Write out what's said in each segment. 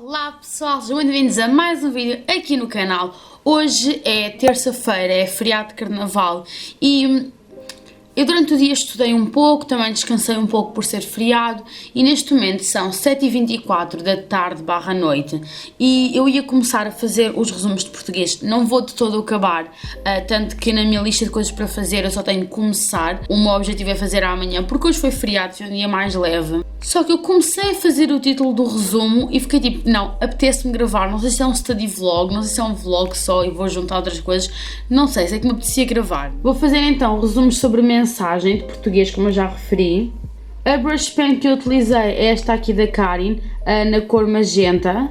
Olá pessoal, sejam bem-vindos a mais um vídeo aqui no canal. Hoje é terça-feira, é feriado de carnaval e eu durante o dia estudei um pouco, também descansei um pouco por ser feriado e neste momento são 7h24 da tarde barra noite e eu ia começar a fazer os resumos de português, não vou de todo acabar, tanto que na minha lista de coisas para fazer eu só tenho que começar, o meu objetivo é fazer amanhã porque hoje foi feriado, foi um dia mais leve. Só que eu comecei a fazer o título do resumo e fiquei tipo, não, apetece-me gravar, não sei se é um study vlog, não sei se é um vlog só e vou juntar outras coisas, não sei, sei que me apetecia gravar. Vou fazer então resumos sobre mensagem de português, como eu já referi. A brush pen que eu utilizei é esta aqui da Karin, na cor magenta.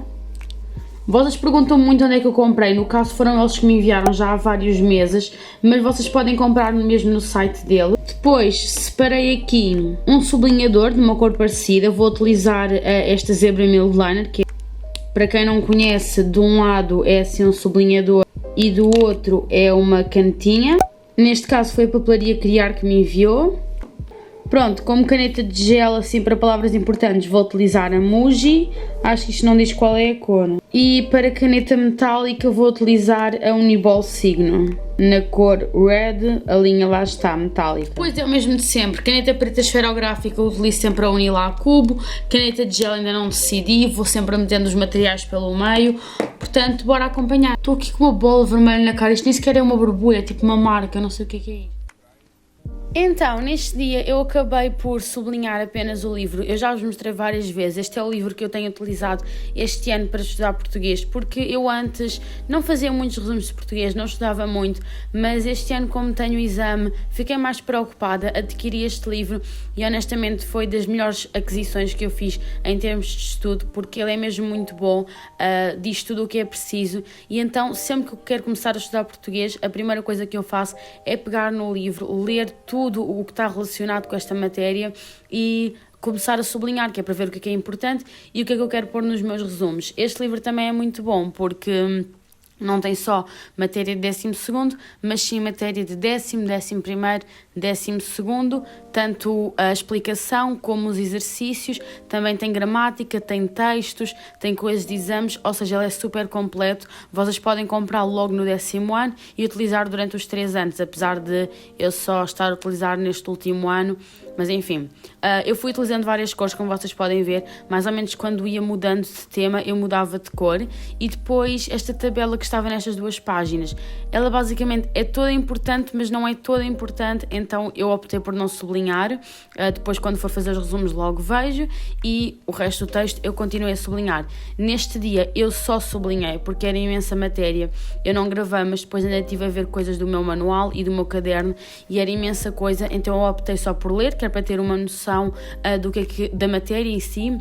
Vocês perguntam muito onde é que eu comprei, no caso foram eles que me enviaram já há vários meses, mas vocês podem comprar mesmo no site dele. Depois separei aqui um sublinhador de uma cor parecida, vou utilizar esta Zebra Mild Liner, que para quem não conhece, de um lado é assim um sublinhador e do outro é uma canetinha. Neste caso foi a Papelaria Criar que me enviou. Pronto, como caneta de gel assim para palavras importantes vou utilizar a Muji, acho que isto não diz qual é a cor. E para caneta metálica vou utilizar a Uniball Signo, na cor Red, a linha lá está, metálica. Depois é o mesmo de sempre, caneta preta esferográfica utilizo sempre a Unilá Cubo, caneta de gel ainda não decidi, vou sempre metendo os materiais pelo meio, portanto bora acompanhar. Estou aqui com uma bola vermelha na cara, isto nem sequer é uma borbulha, é tipo uma marca, não sei o que é isso. Então, neste dia eu acabei por sublinhar apenas o livro, eu já vos mostrei várias vezes, este é o livro que eu tenho utilizado este ano para estudar português, porque eu antes não fazia muitos resumos de português, não estudava muito, mas este ano como tenho o exame, fiquei mais preocupada, adquiri este livro e honestamente foi das melhores aquisições que eu fiz em termos de estudo, porque ele é mesmo muito bom, diz tudo o que é preciso e então sempre que eu quero começar a estudar português, a primeira coisa que eu faço é pegar no livro, ler tudo o que está relacionado com esta matéria e começar a sublinhar, que é para ver o que é importante e o que é que eu quero pôr nos meus resumos. Este livro também é muito bom porque não tem só matéria de 12º, mas sim matéria de 10º, 11º, 12º, tanto a explicação como os exercícios, também tem gramática, tem textos, tem coisas de exames, ou seja, ele é super completo. Vocês podem comprá-lo logo no 10º ano e utilizar durante os 3 anos, apesar de eu só estar a utilizar neste último ano, mas enfim. Eu fui utilizando várias cores, como vocês podem ver, mais ou menos quando ia mudando de tema, eu mudava de cor, e depois esta tabela que estava nestas duas páginas, ela basicamente é toda importante, mas não é toda importante, então eu optei por não sublinhar, depois quando for fazer os resumos logo vejo, e o resto do texto eu continuei a sublinhar. Neste dia eu só sublinhei, porque era imensa matéria, eu não gravei, mas depois ainda estive a ver coisas do meu manual e do meu caderno, e era imensa coisa, então eu optei só por ler, que é para ter uma noção do que da matéria em si,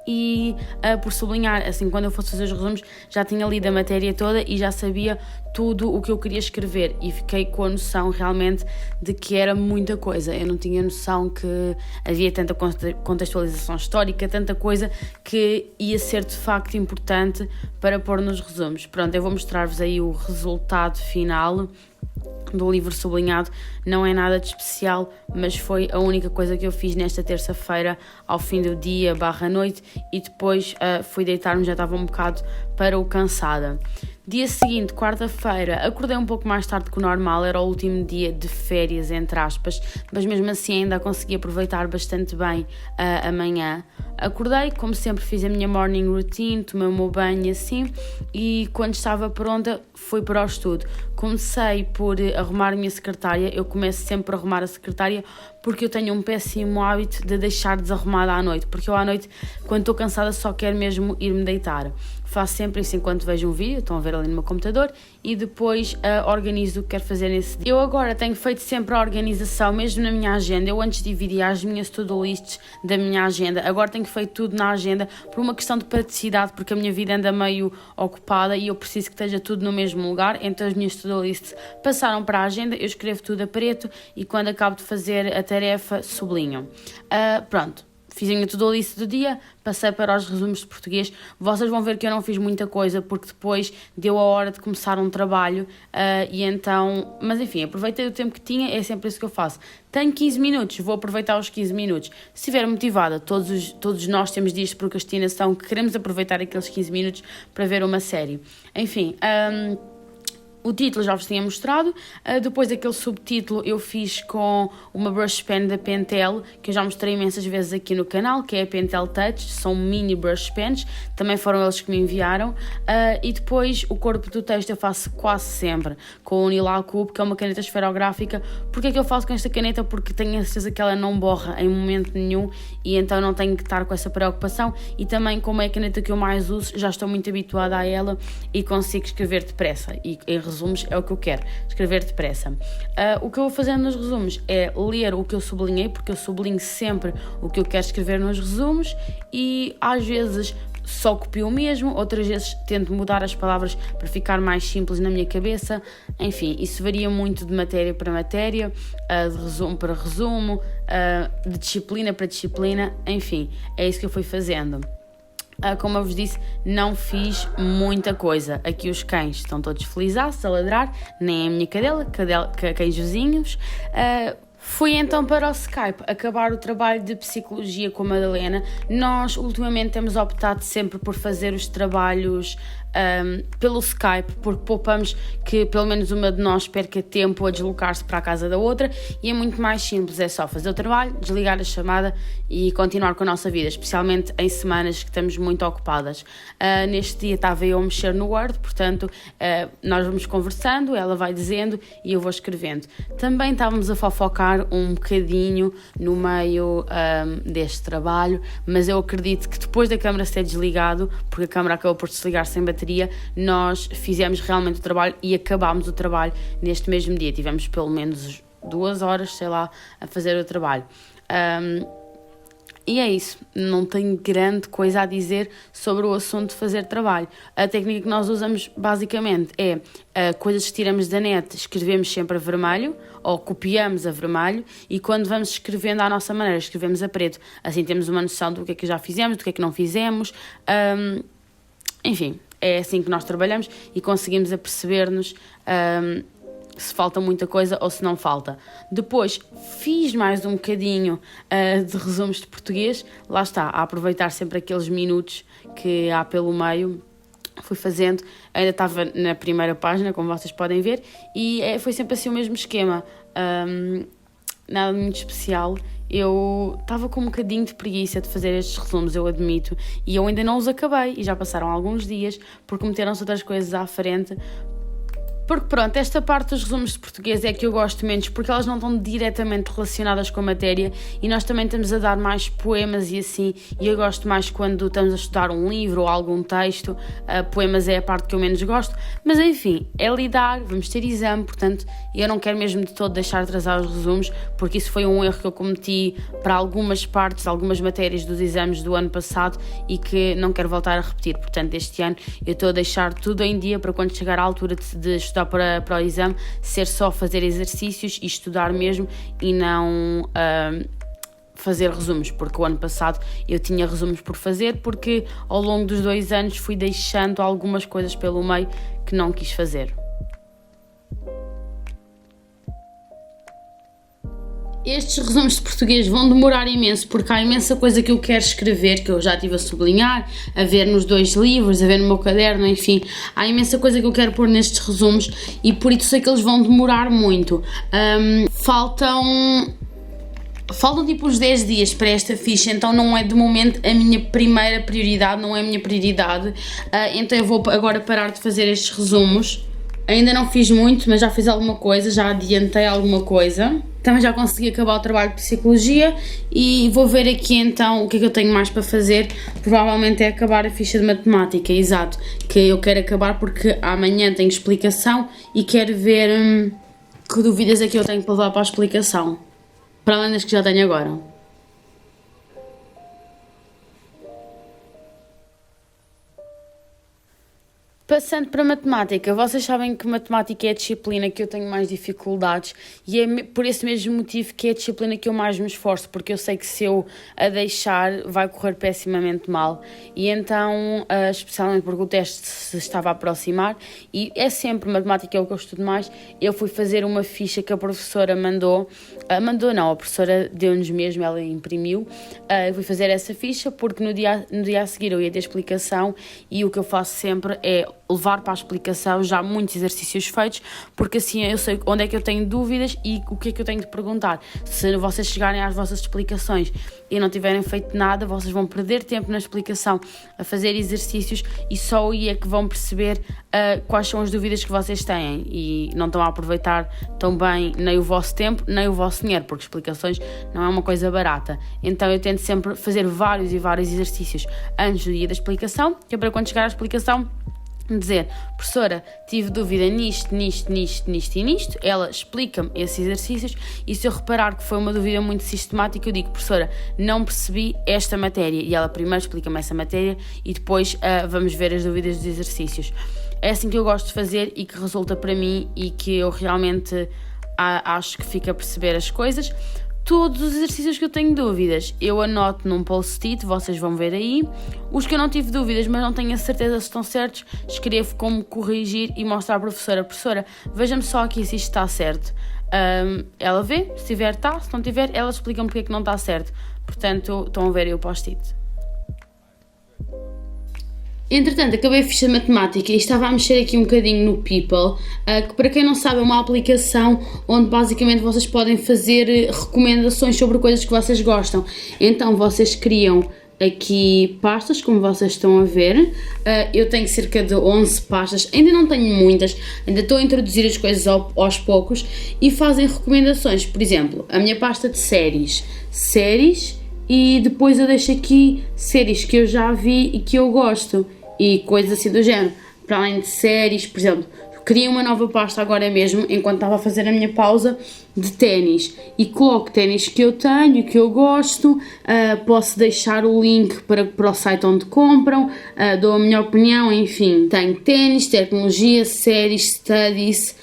e por sublinhar, assim, quando eu fosse fazer os resumos já tinha lido a matéria toda e já sabia tudo o que eu queria escrever e fiquei com a noção realmente de que era muita coisa. Eu não tinha noção que havia tanta contextualização histórica, tanta coisa que ia ser de facto importante para pôr nos resumos. Pronto, eu vou mostrar-vos aí o resultado final do livro sublinhado. Não é nada de especial, mas foi a única coisa que eu fiz nesta terça-feira ao fim do dia barra noite e depois fui deitar-me, já estava um bocado para o cansada. Dia seguinte, quarta-feira, acordei um pouco mais tarde que o normal, era o último dia de férias, entre aspas, mas mesmo assim ainda consegui aproveitar bastante bem a manhã. Acordei, como sempre fiz a minha morning routine, tomei o meu banho assim e quando estava pronta fui para o estudo. Comecei por arrumar a minha secretária, eu começo sempre a arrumar a secretária porque eu tenho um péssimo hábito de deixar desarrumada à noite, porque eu à noite, quando estou cansada, só quero mesmo ir-me deitar. Faço sempre isso enquanto vejo um vídeo, estão a ver ali no meu computador, e depois organizo o que quero fazer nesse dia. Eu agora tenho feito sempre a organização, mesmo na minha agenda. Eu antes dividia as minhas to-do lists da minha agenda, agora tenho feito tudo na agenda por uma questão de praticidade, porque a minha vida anda meio ocupada e eu preciso que esteja tudo no mesmo lugar, então as minhas to-do lists passaram para a agenda, eu escrevo tudo a preto e quando acabo de fazer a tarefa sublinho. Pronto. fiz a minha to-do list do dia, passei para os resumos de português. Vocês vão ver que eu não fiz muita coisa, porque depois deu a hora de começar um trabalho, e então... Mas enfim, aproveitei o tempo que tinha, é sempre isso que eu faço. Tenho 15 minutos, vou aproveitar os 15 minutos. Se estiver motivada, todos nós temos dias de procrastinação que queremos aproveitar aqueles 15 minutos para ver uma série. Enfim... O título já vos tinha mostrado, depois aquele subtítulo eu fiz com uma brush pen da Pentel, que eu já mostrei imensas vezes aqui no canal, que é a Pentel Touch, são mini brush pens, também foram eles que me enviaram, e depois o corpo do texto eu faço quase sempre com o Unilac Cube, que é uma caneta esferográfica. Porquê é que eu faço com esta caneta? Porque tenho a certeza que ela não borra em momento nenhum, e então não tenho que estar com essa preocupação, e também como é a caneta que eu mais uso, já estou muito habituada a ela e consigo escrever depressa, e em resumos é o que eu quero, escrever depressa. O que eu vou fazendo nos resumos é ler o que eu sublinhei, porque eu sublinho sempre o que eu quero escrever nos resumos, e às vezes só copio o mesmo, outras vezes tento mudar as palavras para ficar mais simples na minha cabeça. Enfim, isso varia muito de matéria para matéria, de resumo para resumo, de disciplina para disciplina, enfim, é isso que eu fui fazendo. Como eu vos disse, não fiz muita coisa. Aqui os cães estão todos felizes a ladrar, nem a minha cãejozinhos. Fui então para o Skype acabar o trabalho de psicologia com a Madalena. Nós ultimamente temos optado sempre por fazer os trabalhos pelo Skype, porque poupamos que pelo menos uma de nós perca tempo a deslocar-se para a casa da outra, e é muito mais simples, é só fazer o trabalho, desligar a chamada e continuar com a nossa vida, especialmente em semanas que estamos muito ocupadas. Neste dia estava eu a mexer no Word, portanto nós vamos conversando, ela vai dizendo e eu vou escrevendo. Também estávamos a fofocar um bocadinho no meio deste trabalho, mas eu acredito que depois da câmara ser desligado, porque a câmara acabou por desligar sem bateria, nós fizemos realmente o trabalho e acabámos o trabalho neste mesmo dia. Tivemos pelo menos 2 horas, sei lá, a fazer o trabalho. E é isso, não tenho grande coisa a dizer sobre o assunto de fazer trabalho. A técnica que nós usamos basicamente é coisas que tiramos da net, escrevemos sempre a vermelho ou copiamos a vermelho, e quando vamos escrevendo à nossa maneira, escrevemos a preto. Assim temos uma noção do que é que já fizemos, do que é que não fizemos. Enfim, é assim que nós trabalhamos e conseguimos aperceber-nos se falta muita coisa ou se não falta. Depois fiz mais um bocadinho de resumos de português, lá está, a aproveitar sempre aqueles minutos que há pelo meio. Fui fazendo, ainda estava na primeira página, como vocês podem ver, e foi sempre assim o mesmo esquema, nada muito especial. Eu estava com um bocadinho de preguiça de fazer estes resumos, eu admito, e eu ainda não os acabei, e já passaram alguns dias, porque meteram-se outras coisas à frente. Porque pronto, esta parte dos resumos de português é que eu gosto menos, porque elas não estão diretamente relacionadas com a matéria, e nós também estamos a dar mais poemas e assim, e eu gosto mais quando estamos a estudar um livro ou algum texto. Poemas é a parte que eu menos gosto, mas enfim, é lidar, vamos ter exame, portanto eu não quero mesmo de todo deixar de atrasar os resumos, porque isso foi um erro que eu cometi para algumas partes, algumas matérias dos exames do ano passado, e que não quero voltar a repetir. Portanto, este ano eu estou a deixar tudo em dia para quando chegar à altura de estudar para o exame, ser só fazer exercícios e estudar mesmo, e não fazer resumos, porque o ano passado eu tinha resumos por fazer, porque ao longo dos 2 anos fui deixando algumas coisas pelo meio que não quis fazer. Estes resumos de português vão demorar imenso, porque há imensa coisa que eu quero escrever, que eu já estive a sublinhar, a ver nos 2 livros, a ver no meu caderno, enfim, há imensa coisa que eu quero pôr nestes resumos, e por isso sei que eles vão demorar muito. Faltam tipo uns 10 dias para esta ficha, então não é de momento a minha primeira prioridade, não é a minha prioridade, então eu vou agora parar de fazer estes resumos. Ainda não fiz muito, mas já fiz alguma coisa, já adiantei alguma coisa. Também já consegui acabar o trabalho de psicologia, e vou ver aqui então o que é que eu tenho mais para fazer. Provavelmente é acabar a ficha de matemática, exato, que eu quero acabar porque amanhã tenho explicação e quero ver que dúvidas é que eu tenho para levar para a explicação, para além das que já tenho agora. Passando para matemática, vocês sabem que matemática é a disciplina que eu tenho mais dificuldades e é por esse mesmo motivo que é a disciplina que eu mais me esforço, porque eu sei que se eu a deixar vai correr pessimamente mal e então, especialmente porque o teste se estava a aproximar e é sempre matemática é o que eu estudo mais, eu fui fazer uma ficha que a professora a professora deu-nos mesmo, ela imprimiu, eu fui fazer essa ficha porque no dia a seguir eu ia ter explicação e o que eu faço sempre é levar para a explicação já muitos exercícios feitos, porque assim eu sei onde é que eu tenho dúvidas e o que é que eu tenho de perguntar. Se vocês chegarem às vossas explicações e não tiverem feito nada, vocês vão perder tempo na explicação a fazer exercícios e só aí é que vão perceber quais são as dúvidas que vocês têm e não estão a aproveitar tão bem nem o vosso tempo, nem o vosso dinheiro, porque explicações não é uma coisa barata. Então eu tento sempre fazer vários exercícios antes do dia da explicação, que é para quando chegar à explicação dizer, professora, tive dúvida nisto e nisto, ela explica-me esses exercícios e se eu reparar que foi uma dúvida muito sistemática, eu digo, professora, não percebi esta matéria e ela primeiro explica-me essa matéria e depois vamos ver as dúvidas dos exercícios. É assim que eu gosto de fazer e que resulta para mim e que eu realmente acho que fico a perceber as coisas. Todos os exercícios que eu tenho dúvidas, eu anoto num post-it, vocês vão ver aí. Os que eu não tive dúvidas, mas não tenho a certeza se estão certos, escrevo como corrigir e mostro à professora. Professora, veja-me só aqui se isto está certo. Ela vê, se tiver está, se não tiver, ela explica-me porque é que não está certo. Portanto, estão a ver aí o post-it. Entretanto, acabei a ficha de matemática e estava a mexer aqui um bocadinho no People, que para quem não sabe é uma aplicação onde basicamente vocês podem fazer recomendações sobre coisas que vocês gostam. Então vocês criam aqui pastas, como vocês estão a ver. Eu tenho cerca de 11 pastas, ainda não tenho muitas, ainda estou a introduzir as coisas aos poucos e fazem recomendações. Por exemplo, a minha pasta de séries, e depois eu deixo aqui séries que eu já vi e que eu gosto e coisas assim do género. Para além de séries, por exemplo, criei uma nova pasta agora mesmo, enquanto estava a fazer a minha pausa, de ténis e coloco ténis que eu tenho, que eu gosto, posso deixar o link para o site onde compram, dou a minha opinião, enfim. Tenho ténis, tecnologia, séries, studies,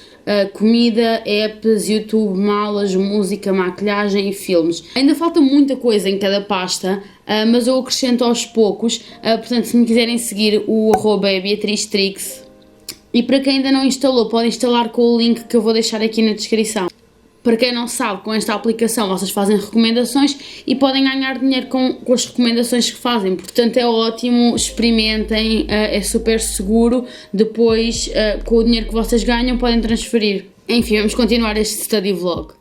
comida, apps, YouTube, malas, música, maquilhagem e filmes. Ainda falta muita coisa em cada pasta, mas eu acrescento aos poucos, portanto se me quiserem seguir o @ é Beatriz Trix. E para quem ainda não instalou, pode instalar com o link que eu vou deixar aqui na descrição. Para quem não sabe, com esta aplicação vocês fazem recomendações e podem ganhar dinheiro com as recomendações que fazem, portanto é ótimo, experimentem, é super seguro, depois com o dinheiro que vocês ganham podem transferir. Enfim, vamos continuar este study vlog.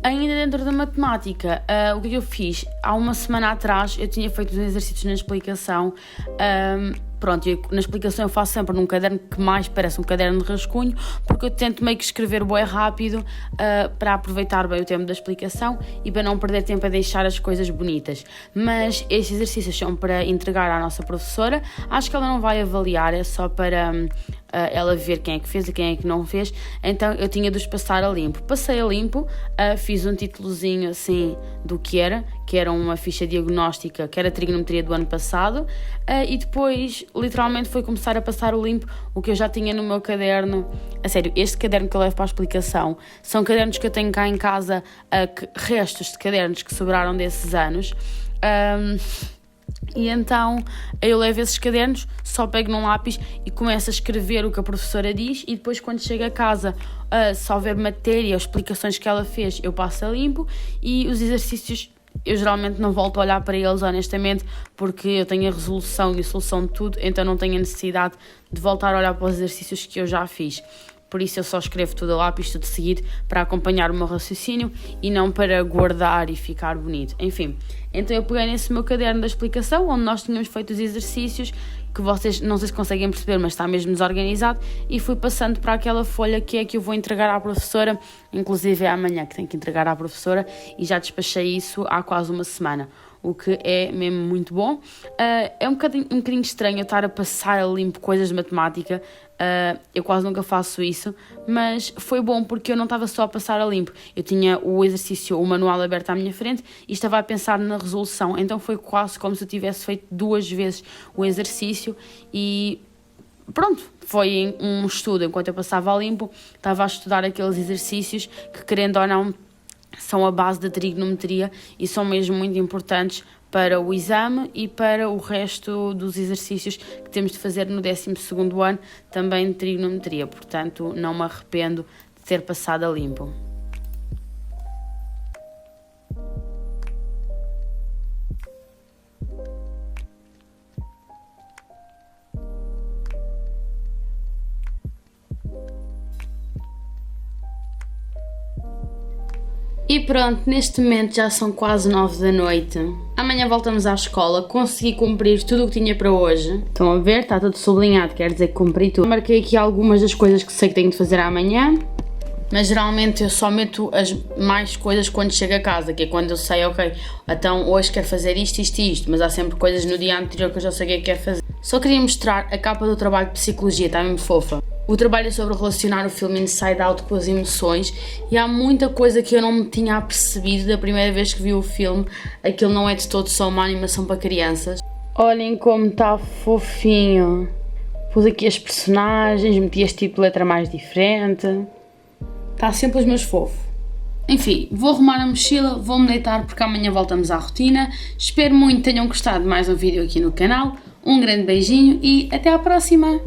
Ainda dentro da matemática, o que eu fiz? Há uma semana atrás eu tinha feito uns exercícios na explicação. Pronto, na explicação eu faço sempre num caderno que mais parece um caderno de rascunho, porque eu tento meio que escrever bué rápido para aproveitar bem o tempo da explicação e para não perder tempo a deixar as coisas bonitas. Mas estes exercícios são para entregar à nossa professora. Acho que ela não vai avaliar, é só para ela ver quem é que fez e quem é que não fez. Então eu tinha de os passar a limpo. Passei a limpo, fiz um títulozinho assim do que era uma ficha diagnóstica, que era a trigonometria do ano passado, e depois literalmente foi começar a passar o limpo o que eu já tinha no meu caderno. A sério, este caderno que eu levo para a explicação são cadernos que eu tenho cá em casa, restos de cadernos que sobraram desses anos. E então eu levo esses cadernos, só pego num lápis e começo a escrever o que a professora diz e depois quando chego a casa, se houver matéria ou explicações que ela fez, eu passo a limpo e os exercícios eu geralmente não volto a olhar para eles honestamente porque eu tenho a resolução e a solução de tudo, então não tenho a necessidade de voltar a olhar para os exercícios que eu já fiz. Por isso eu só escrevo tudo a lápis, tudo seguido, para acompanhar o meu raciocínio e não para guardar e ficar bonito. Enfim, então eu peguei nesse meu caderno da explicação, onde nós tínhamos feito os exercícios, que vocês não sei se conseguem perceber, mas está mesmo desorganizado, e fui passando para aquela folha que é que eu vou entregar à professora, inclusive é amanhã que tenho que entregar à professora, e já despachei isso há quase uma semana. o que é mesmo muito bom. É um bocadinho estranho eu estar a passar a limpo coisas de matemática, eu quase nunca faço isso, mas foi bom porque eu não estava só a passar a limpo, eu tinha o exercício, o manual aberto à minha frente e estava a pensar na resolução, então foi quase como se eu tivesse feito 2 vezes o exercício e pronto, foi um estudo. Enquanto eu passava a limpo, estava a estudar aqueles exercícios que, querendo ou não, são a base da trigonometria e são mesmo muito importantes para o exame e para o resto dos exercícios que temos de fazer no 12º ano, também de trigonometria. Portanto, não me arrependo de ter passado a limpo. E pronto, neste momento já são quase 9 da noite. Amanhã voltamos à escola, consegui cumprir tudo o que tinha para hoje. Estão a ver? Está tudo sublinhado, quer dizer que cumpri tudo. Marquei aqui algumas das coisas que sei que tenho de fazer amanhã, mas geralmente eu só meto as mais coisas quando chego a casa, que é quando eu sei, ok, então hoje quero fazer isto, isto e isto, mas há sempre coisas no dia anterior que eu já sei o que é que quero fazer. Só queria mostrar a capa do trabalho de psicologia, está mesmo fofa. O trabalho é sobre relacionar o filme Inside Out com as emoções e há muita coisa que eu não me tinha apercebido da primeira vez que vi o filme. Aquilo não é de todo só uma animação para crianças. Olhem como está fofinho. Pus aqui as personagens, meti este tipo de letra mais diferente. Está simplesmente fofo. Enfim, vou arrumar a mochila, vou-me deitar porque amanhã voltamos à rotina. Espero muito que tenham gostado de mais um vídeo aqui no canal. Um grande beijinho e até à próxima!